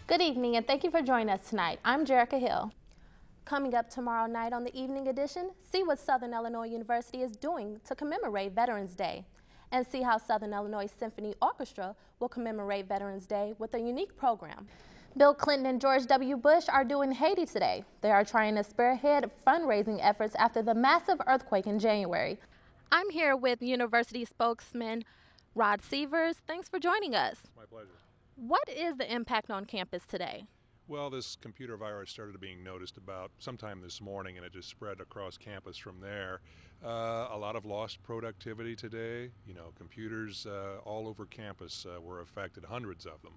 Good evening, and thank you for joining us tonight. I'm Jerrica Hill. Coming up tomorrow night on the evening edition, see what Southern Illinois University is doing to commemorate Veterans Day, and see how Southern Illinois Symphony Orchestra will commemorate Veterans Day with a unique program. Bill Clinton and George W. Bush are due in Haiti today. They are trying to spearhead fundraising efforts after the massive earthquake in January. I'm here with university spokesman Rod Severs. Thanks for joining us. My pleasure. What is the impact on campus today? Well, this computer virus started being noticed about sometime this morning, and it just spread across campus from there. A lot of lost productivity today. You know, computers all over campus were affected, hundreds of them.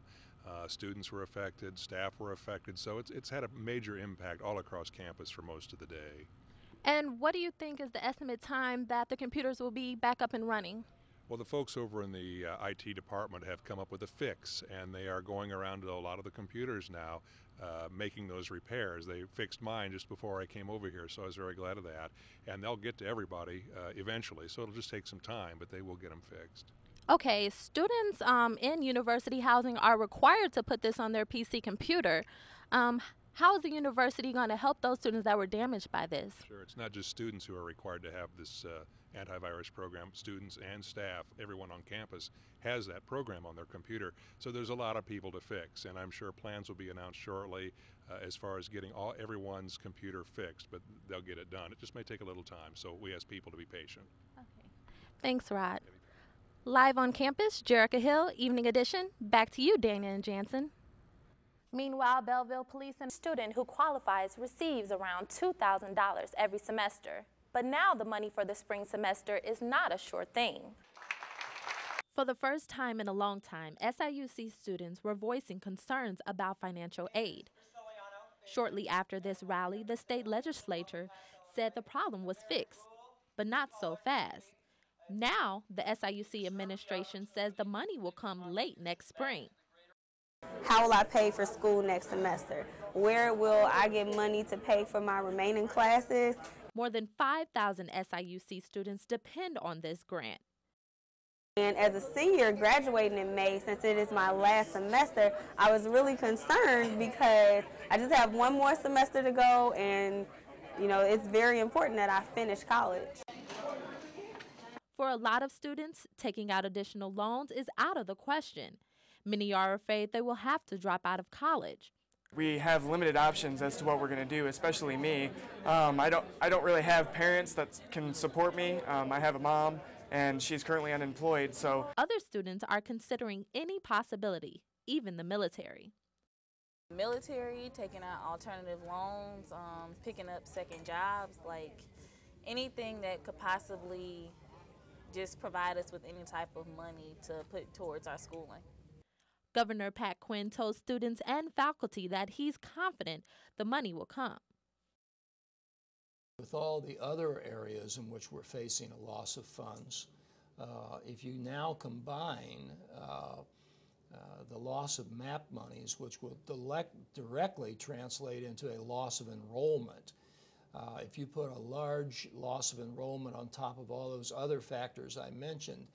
Students were affected, staff were affected, so it's had a major impact all across campus for most of the day. And what do you think is the estimate time that the computers will be back up and running? Well, the folks over in the IT department have come up with a fix, and they are going around to a lot of the computers now, making those repairs. They fixed mine just before I came over here, so I was very glad of that. And they'll get to everybody eventually, so it'll just take some time, but they will get them fixed. Okay, students in university housing are required to put this on their PC computer. How is the university going to help those students that were damaged by this? Sure, it's not just students who are required to have this antivirus program. Students and staff, everyone on campus has that program on their computer. So there's a lot of people to fix, and I'm sure plans will be announced shortly as far as getting everyone's computer fixed, but they'll get it done. It just may take a little time, so we ask people to be patient. Okay. Thanks, Rod. Live on campus, Jerrica Hill, Evening Edition. Back to you, Dana and Jansen. Meanwhile, Belleville Police and a student who qualifies receives around $2,000 every semester. But now the money for the spring semester is not a sure thing. For the first time in a long time, SIUC students were voicing concerns about financial aid. Shortly after this rally, the state legislature said the problem was fixed, but not so fast. Now, the SIUC administration says the money will come late next spring. How will I pay for school next semester? Where will I get money to pay for my remaining classes? More than 5,000 SIUC students depend on this grant. And as a senior graduating in May, since it is my last semester, I was really concerned because I just have one more semester to go, and you know, it's very important that I finish college. For a lot of students, taking out additional loans is out of the question. Many are afraid they will have to drop out of college. We have limited options as to what we're going to do, especially me. I don't really have parents that can support me. I have a mom, and she's currently unemployed. So other students are considering any possibility, even the military. Military, taking out alternative loans, picking up second jobs, like anything that could possibly just provide us with any type of money to put towards our schooling. Governor Pat Quinn told students and faculty that he's confident the money will come. With all the other areas in which we're facing a loss of funds, if you now combine the loss of MAP monies, which will directly translate into a loss of enrollment, if you put a large loss of enrollment on top of all those other factors I mentioned,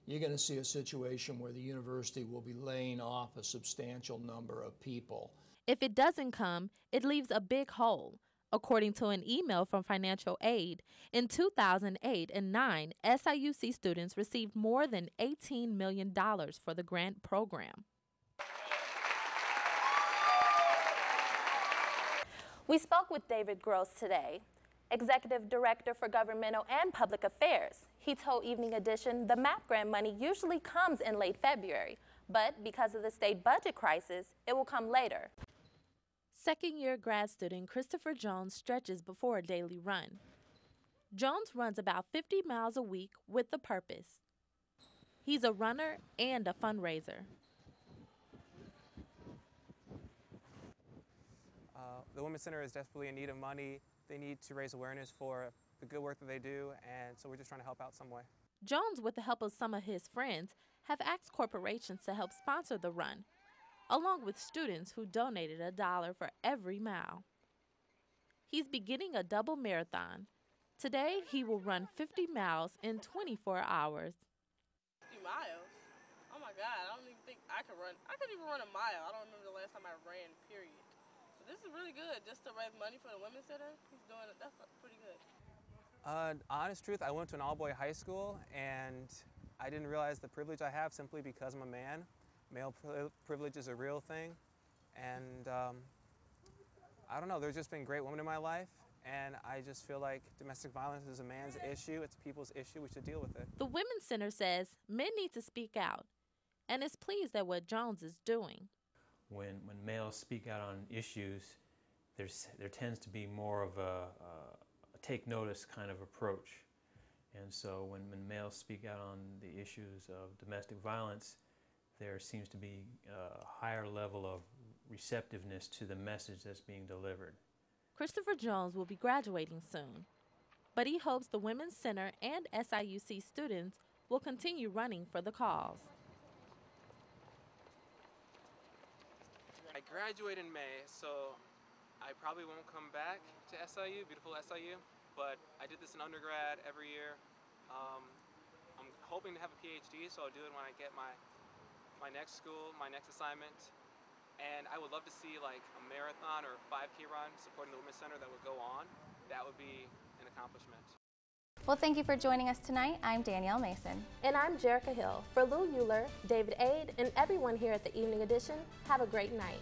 you're going to see a situation where the university will be laying off a substantial number of people. If it doesn't come, it leaves a big hole. According to an email from financial aid, in 2008 and 2009, SIUC students received more than $18 million for the grant program. We spoke with David Gross today, Executive Director for Governmental and Public Affairs. He told Evening Edition the MAP grant money usually comes in late February, but because of the state budget crisis, it will come later. Second-year grad student Christopher Jones stretches before a daily run. Jones runs about 50 miles a week with a purpose. He's a runner and a fundraiser. The Women's Center is desperately in need of money. They need to raise awareness for the good work that they do, and so we're just trying to help out some way. Jones, with the help of some of his friends, have asked corporations to help sponsor the run, along with students who donated $1 for every mile. He's beginning a double marathon. Today, he will run 50 miles in 24 hours. 50 miles? Oh my God, I don't even think I could run. I couldn't even run a mile. I don't remember the last time I ran, period. So this is really good, just to raise money for the Women's Center. He's doing it. That's pretty good. Honest truth, I went to an all-boy high school, and I didn't realize the privilege I have simply because I'm a man. Male privilege is a real thing, and I don't know, there's just been great women in my life, and I just feel like domestic violence is a man's issue, it's a people's issue, we should deal with it. The Women's Center says men need to speak out and is pleased at what Jones is doing. When males speak out on issues, there tends to be more of a take notice kind of approach. And so when males speak out on the issues of domestic violence, there seems to be a higher level of receptiveness to the message that's being delivered. Christopher Jones will be graduating soon, but he hopes the Women's Center and SIUC students will continue running for the cause. I graduate in May, so I probably won't come back to SIU, beautiful SIU, but I did this in undergrad every year. I'm hoping to have a PhD, so I'll do it when I get my next school, my next assignment. And I would love to see like a marathon or a 5K run supporting the Women's Center that would go on. That would be an accomplishment. Well, thank you for joining us tonight. I'm Danielle Mason. And I'm Jerrica Hill. For Lou Euler, David Aid, and everyone here at the Evening Edition, have a great night.